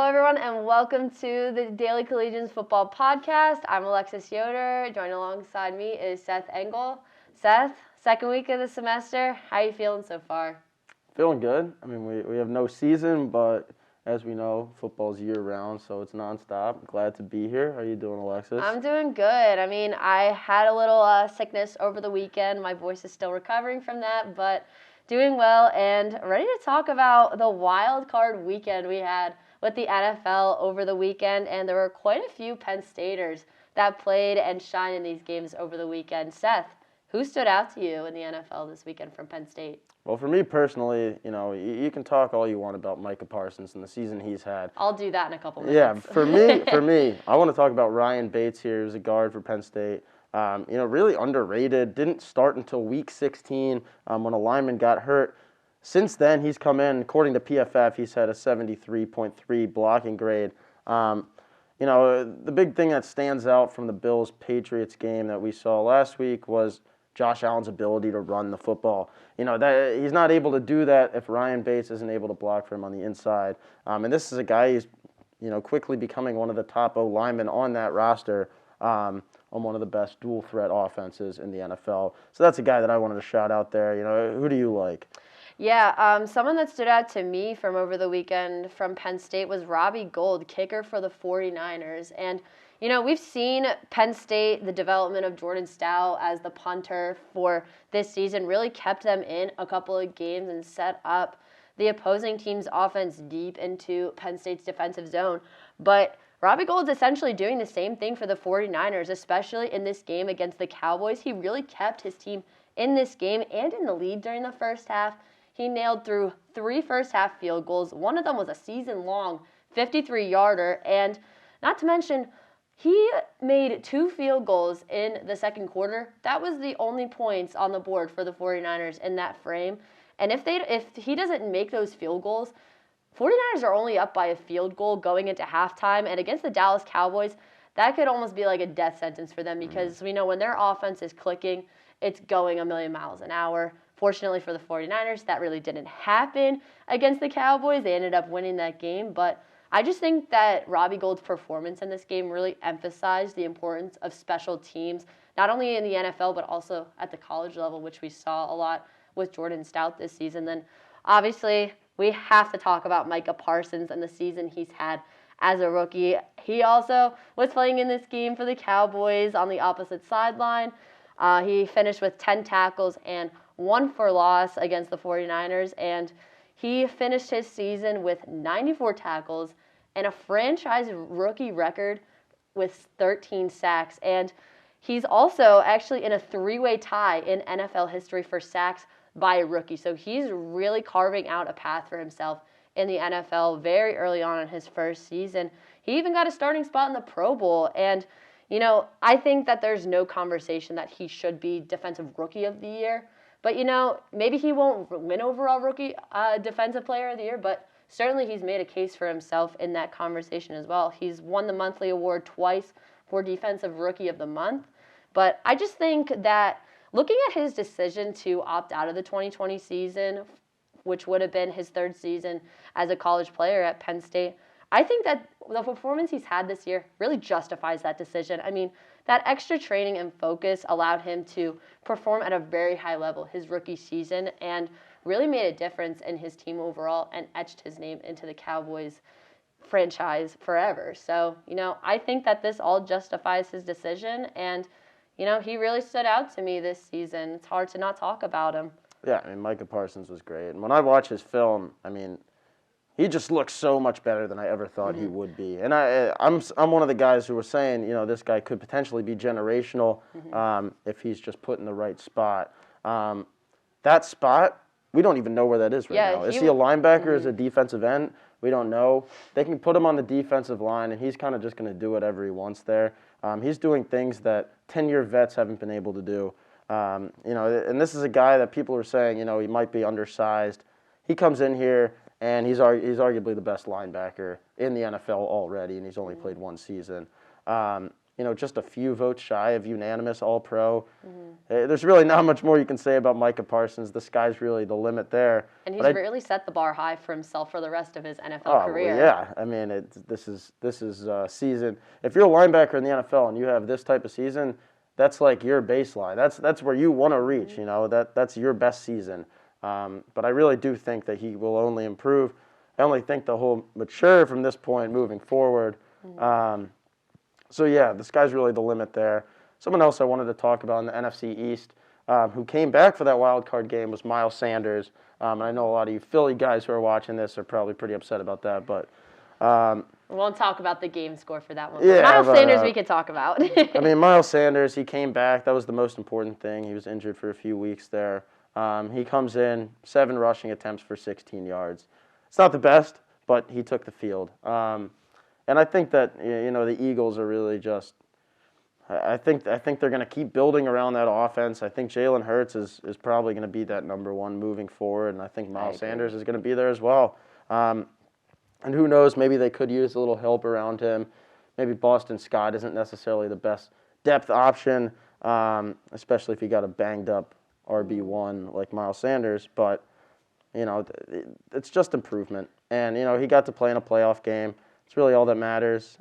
everyone, and welcome to the Daily Collegian Football Podcast. I'm Alexis Yoder. Joining alongside me is Seth Engle. Seth, second week of the semester. How are you feeling so far? Feeling good. I mean, we have no season, but as we know, football's year-round, so it's nonstop. Glad to be here. How are you doing, Alexis? I'm doing good. I mean, I had a little sickness over the weekend. My voice is still recovering from that, but doing well and ready to talk about the wild card weekend we had with the NFL over the weekend, and there were quite a few Penn Staters that played and shined in these games over the weekend. Seth, who stood out to you in the NFL this weekend from Penn State? Well, for me personally, you can talk all you want about Micah Parsons and the season he's had. I'll do that in a couple minutes. Yeah, for me, I want to talk about Ryan Bates here, who's a guard for Penn State. Really underrated. Didn't start until week 16 when a lineman got hurt. Since then, he's come in, according to PFF, he's had a 73.3 blocking grade. The big thing that stands out from the Bills-Patriots game that we saw last week was Josh Allen's ability to run the football. That he's not able to do that if Ryan Bates isn't able to block for him on the inside. And this is a guy who's, quickly becoming one of the top O linemen on that roster on one of the best dual-threat offenses in the NFL. So that's a guy that I wanted to shout out there. Who do you like? Yeah, someone that stood out to me from over the weekend from Penn State was Robbie Gould, kicker for the 49ers. And, we've seen Penn State, the development of Jordan Stout as the punter for this season really kept them in a couple of games and set up the opposing team's offense deep into Penn State's defensive zone. But Robbie Gould's essentially doing the same thing for the 49ers, especially in this game against the Cowboys. He really kept his team in this game and in the lead during the first half. He nailed through 3 first-half field goals. One of them was a season-long 53-yarder. And not to mention, he made 2 field goals in the second quarter. That was the only points on the board for the 49ers in that frame. And if he doesn't make those field goals, 49ers are only up by a field goal going into halftime. And against the Dallas Cowboys, that could almost be like a death sentence for them because we know when their offense is clicking, it's going a million miles an hour. Fortunately for the 49ers, that really didn't happen against the Cowboys. They ended up winning that game. But I just think that Robbie Gould's performance in this game really emphasized the importance of special teams, not only in the NFL, but also at the college level, which we saw a lot with Jordan Stout this season. Then, obviously, we have to talk about Micah Parsons and the season he's had as a rookie. He also was playing in this game for the Cowboys on the opposite sideline. He finished with 10 tackles and 1 for loss against the 49ers, and he finished his season with 94 tackles and a franchise rookie record with 13 sacks. And he's also actually in a 3-way tie in NFL history for sacks by a rookie. So he's really carving out a path for himself in the NFL very early on in his first season. He even got a starting spot in the Pro Bowl. And, I think that there's no conversation that he should be Defensive Rookie of the Year. But, maybe he won't win overall Rookie Defensive Player of the Year, but certainly he's made a case for himself in that conversation as well. He's won the monthly award twice for Defensive Rookie of the Month. But I just think that looking at his decision to opt out of the 2020 season, which would have been his 3rd season as a college player at Penn State, I think that the performance he's had this year really justifies that decision. I mean, that extra training and focus allowed him to perform at a very high level his rookie season and really made a difference in his team overall and etched his name into the Cowboys franchise forever. So, I think that this all justifies his decision, and, he really stood out to me this season. It's hard to not talk about him. Yeah, Micah Parsons was great. And when I watch his film, he just looks so much better than I ever thought he would be. And I'm one of the guys who were saying, this guy could potentially be generational if he's just put in the right spot. That spot, we don't even know where that is right now. Is he a linebacker? Is he a defensive end? We don't know. They can put him on the defensive line, and he's kind of just going to do whatever he wants there. He's doing things that 10-year vets haven't been able to do. And this is a guy that people are saying, he might be undersized. He comes in here, and he's arguably the best linebacker in the NFL already, and he's only played 1 season. just a few votes shy of unanimous All-Pro. There's really not much more you can say about Micah Parsons. The sky's really the limit there. And he's really set the bar high for himself for the rest of his NFL career. Yeah. I mean, this is season. If you're a linebacker in the NFL and you have this type of season, that's like your baseline. That's where you want to reach. That's your best season. But I really do think that he will only improve. I only think that he'll mature from this point moving forward. So, yeah, the sky's really the limit there. Someone else I wanted to talk about in the NFC East who came back for that wild card game was Miles Sanders. And I know a lot of you Philly guys who are watching this are probably pretty upset about that. But we won't talk about the game score for that one. Yeah, Miles Sanders we could talk about. I mean, Miles Sanders, he came back. That was the most important thing. He was injured for a few weeks there. He comes in, 7 rushing attempts for 16 yards. It's not the best, but he took the field. And I think that the Eagles are really just. I think they're going to keep building around that offense. I think Jalen Hurts is probably going to be that number one moving forward, and I think Miles Sanders is going to be there as well. And who knows? Maybe they could use a little help around him. Maybe Boston Scott isn't necessarily the best depth option, especially if you got a banged up RB1 like Miles Sanders. But it's just improvement, and he got to play in a playoff game. It's really all that matters.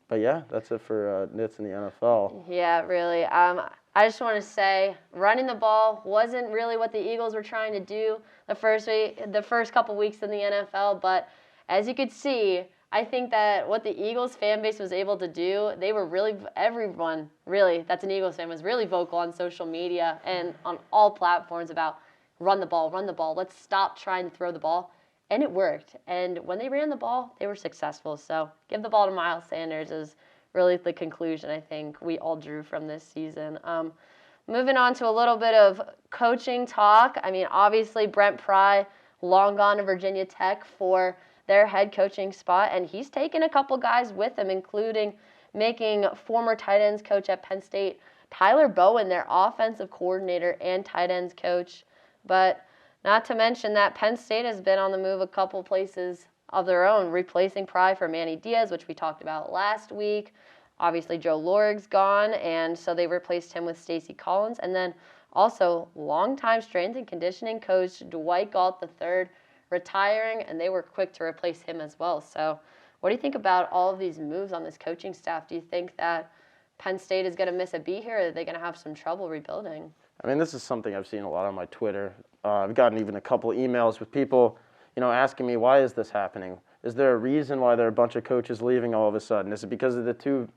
But yeah, that's it for Nits in the NFL. Yeah, really. I just want to say, running the ball wasn't really what the Eagles were trying to do the first couple weeks in the NFL. But as you could see, I think that what the Eagles fan base was able to do, they were everyone really that's an Eagles fan was really vocal on social media and on all platforms about run the ball. Let's stop trying to throw the ball. And it worked. And when they ran the ball, they were successful. So give the ball to Miles Sanders is really the conclusion I think we all drew from this season. Moving on to a little bit of coaching talk. I mean, obviously Brent Pry, long gone to Virginia Tech for their head coaching spot. And he's taken a couple guys with him, including making former tight ends coach at Penn State, Tyler Bowen, their offensive coordinator and tight ends coach. But not to mention that Penn State has been on the move a couple places of their own, replacing Pry for Manny Diaz, which we talked about last week. Obviously, Joe Lorig's gone, and so they replaced him with Stacey Collins. And then also longtime strength and conditioning coach Dwight Galt III retiring, and they were quick to replace him as well. So what do you think about all of these moves on this coaching staff? Do you think that Penn State is going to miss a beat here, or are they going to have some trouble rebuilding? I mean, this is something I've seen a lot on my Twitter. I've gotten even a couple emails with people, asking me, why is this happening? Is there a reason why there are a bunch of coaches leaving all of a sudden? Is it because of the two,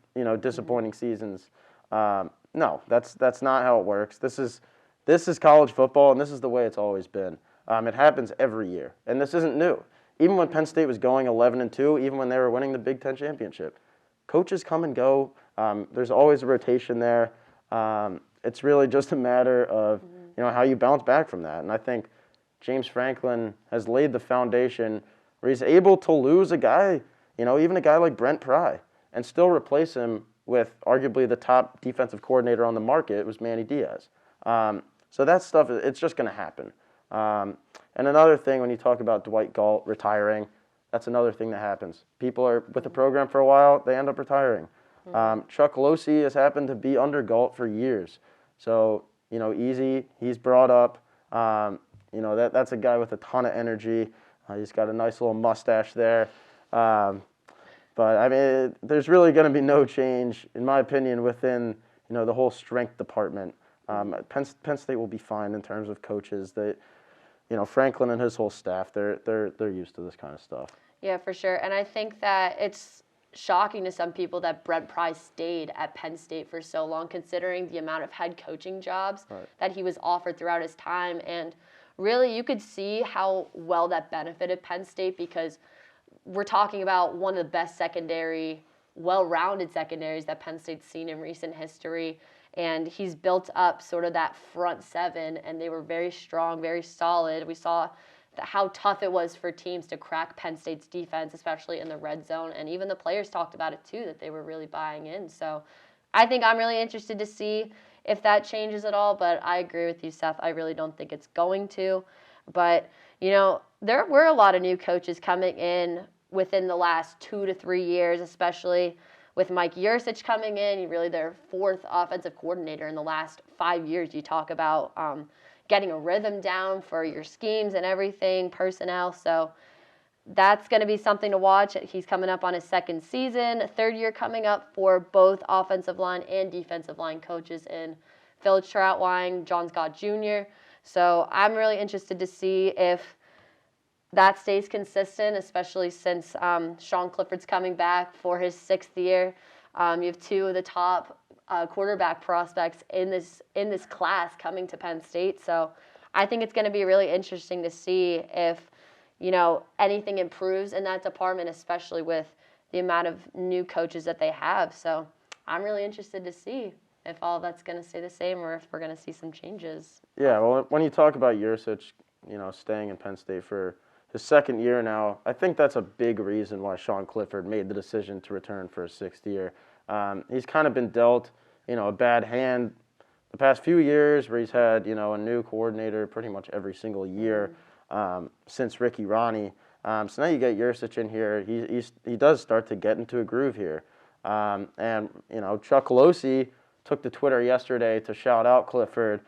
disappointing seasons? No, that's not how it works. This is college football, and this is the way it's always been. It happens every year, and this isn't new. Even when Penn State was going 11-2, even when they were winning the Big Ten championship, coaches come and go. There's always a rotation there. It's really just a matter of how you bounce back from that. And I think James Franklin has laid the foundation where he's able to lose a guy, even a guy like Brent Pry, and still replace him with arguably the top defensive coordinator on the market. It was Manny Diaz. So that stuff, it's just going to happen. And another thing, when you talk about Dwight Galt retiring, that's another thing that happens. People are with the program for a while, they end up retiring. Chuck Losey has happened to be under Galt for years. So, easy, he's brought up. That's a guy with a ton of energy. He's got a nice little mustache there. But, I mean, there's really going to be no change, in my opinion, within, the whole strength department. Penn State will be fine in terms of coaches. Franklin and his whole staff, they're used to this kind of stuff. Yeah, for sure. And I think that it's shocking to some people that Brent Pry stayed at Penn State for so long, considering the amount of head coaching jobs that he was offered throughout his time. And really, you could see how well that benefited Penn State, because we're talking about one of the best well-rounded secondaries that Penn State's seen in recent history. And he's built up sort of that front seven, and they were very strong, very solid. We saw how tough it was for teams to crack Penn State's defense, especially in the red zone. And even the players talked about it too, that they were really buying in. So I think I'm really interested to see if that changes at all. But I agree with you, Seth. I really don't think it's going to. But, there were a lot of new coaches coming in within the last 2 to 3 years, especially with Mike Yurcich coming in, really their fourth offensive coordinator in the last 5 years. You talk about getting a rhythm down for your schemes and everything, personnel. So that's going to be something to watch. He's coming up on his second season, third year coming up for both offensive line and defensive line coaches in Phil Troutwine, John Scott Jr. So I'm really interested to see if that stays consistent, especially since Sean Clifford's coming back for his sixth year. You have two of the top quarterback prospects in this class coming to Penn State. So I think it's going to be really interesting to see if anything improves in that department, especially with the amount of new coaches that they have. So I'm really interested to see if all that's going to stay the same or if we're going to see some changes. Yeah, well, when you talk about Yurcich, staying in Penn State for his second year now, I think that's a big reason why Sean Clifford made the decision to return for his sixth year. He's kind of been dealt, a bad hand the past few years where he's had, a new coordinator pretty much every single year. Since Ricky Ronnie. So now you get Yurcich in here. He does start to get into a groove here. And, Chuck Losey took to Twitter yesterday to shout out Clifford,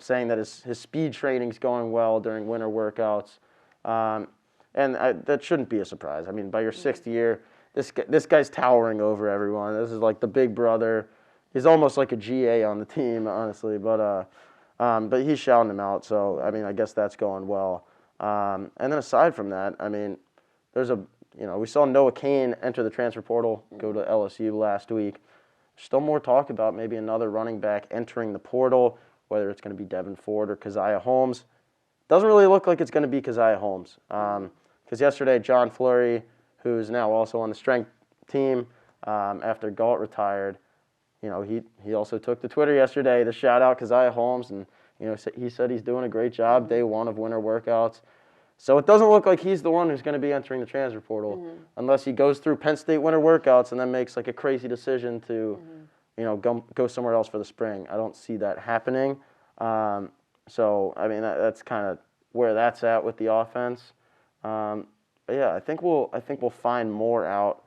saying that his speed training's going well during winter workouts. That shouldn't be a surprise. I mean, by your sixth year, this guy's towering over everyone. This is like the big brother. He's almost like a GA on the team, honestly. But he's shouting him out. So, I mean, I guess that's going well. And then aside from that, I mean, we saw Noah Cain enter the transfer portal, go to LSU last week. Still more talk about maybe another running back entering the portal, whether it's going to be Devin Ford or Keziah Holmes. Doesn't really look like it's going to be Keziah Holmes. Because yesterday, John Fleury, who's now also on the strength team after Galt retired, he also took to Twitter yesterday to shout out Keziah Holmes, and he said he's doing a great job day one of winter workouts. So it doesn't look like he's the one who's going to be entering the transfer portal unless he goes through Penn State winter workouts and then makes like a crazy decision to, go somewhere else for the spring. I don't see that happening. So I mean that's kind of where that's at with the offense. But yeah, I think we'll find more out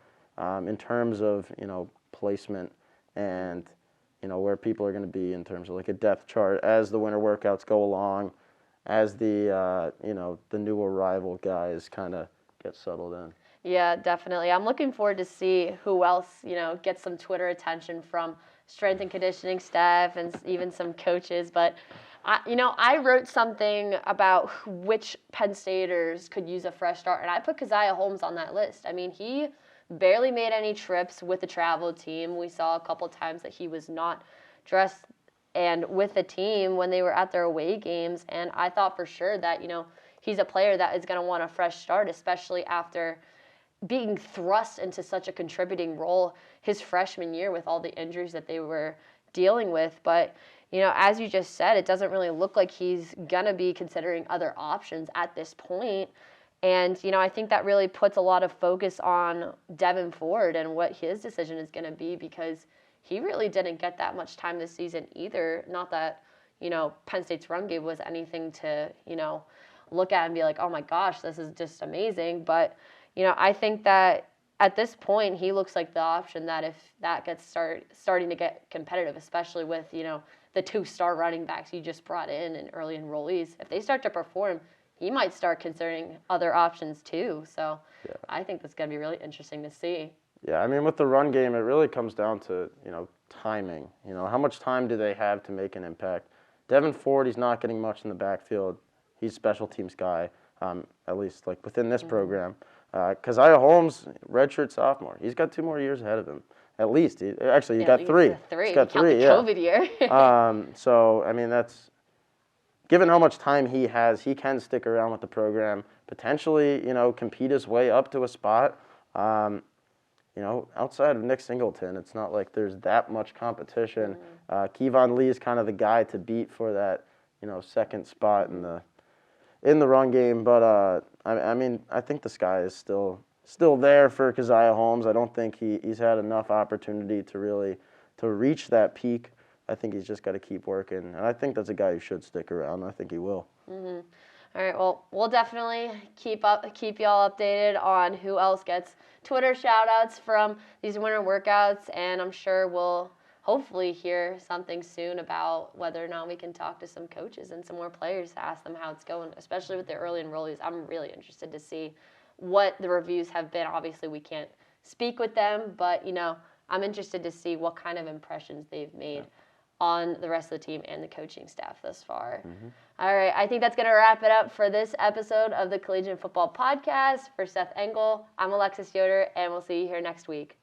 in terms of placement and where people are going to be in terms of like a depth chart as the winter workouts go along, as the the new arrival guys kind of get settled in. Yeah, definitely. I'm looking forward to see who else gets some Twitter attention from strength and conditioning staff and even some coaches. But I wrote something about which Penn Staters could use a fresh start, and I put Keziah Holmes on that list. I mean, he barely made any trips with the travel team. We saw a couple times that he was not dressed and with the team when they were at their away games. And I thought for sure that, he's a player that is going to want a fresh start, especially after being thrust into such a contributing role his freshman year with all the injuries that they were dealing with. But, as you just said, it doesn't really look like he's going to be considering other options at this point. And, I think that really puts a lot of focus on Devin Ford and what his decision is going to be, because he really didn't get that much time this season either. Not that, Penn State's run game was anything to, look at and be like, oh my gosh, this is just amazing. But, I think that at this point, he looks like the option that if that gets starting to get competitive, especially with, the 2-star running backs you just brought in and early enrollees, if they start to perform, he might start considering other options too. So yeah. I think that's going to be really interesting to see. Yeah, I mean, with the run game, it really comes down to, timing. How much time do they have to make an impact? Devin Ford, he's not getting much in the backfield. He's a special teams guy, at least like within this program. Keziah Holmes, redshirt sophomore. He's got 2 more years ahead of him. At least. He got 3. He's got 3, yeah. COVID year. So, I mean, that's... Given how much time he has, he can stick around with the program, potentially, compete his way up to a spot. Outside of Nick Singleton, it's not like there's that much competition. Kevon Lee is kind of the guy to beat for that, second spot in the run game. But I mean, I think the sky is still there for Keziah Holmes. I don't think he's had enough opportunity to reach that peak. I think he's just got to keep working, and I think that's a guy who should stick around. I think he will. All right, well, we'll definitely keep y'all updated on who else gets Twitter shout-outs from these winter workouts, and I'm sure we'll hopefully hear something soon about whether or not we can talk to some coaches and some more players to ask them how it's going, especially with the early enrollees. I'm really interested to see what the reviews have been. Obviously, we can't speak with them, but, I'm interested to see what kind of impressions they've made on the rest of the team and the coaching staff thus far. Mm-hmm. All right, I think that's going to wrap it up for this episode of the Collegian Football Podcast. For Seth Engle, I'm Alexis Yoder, and we'll see you here next week.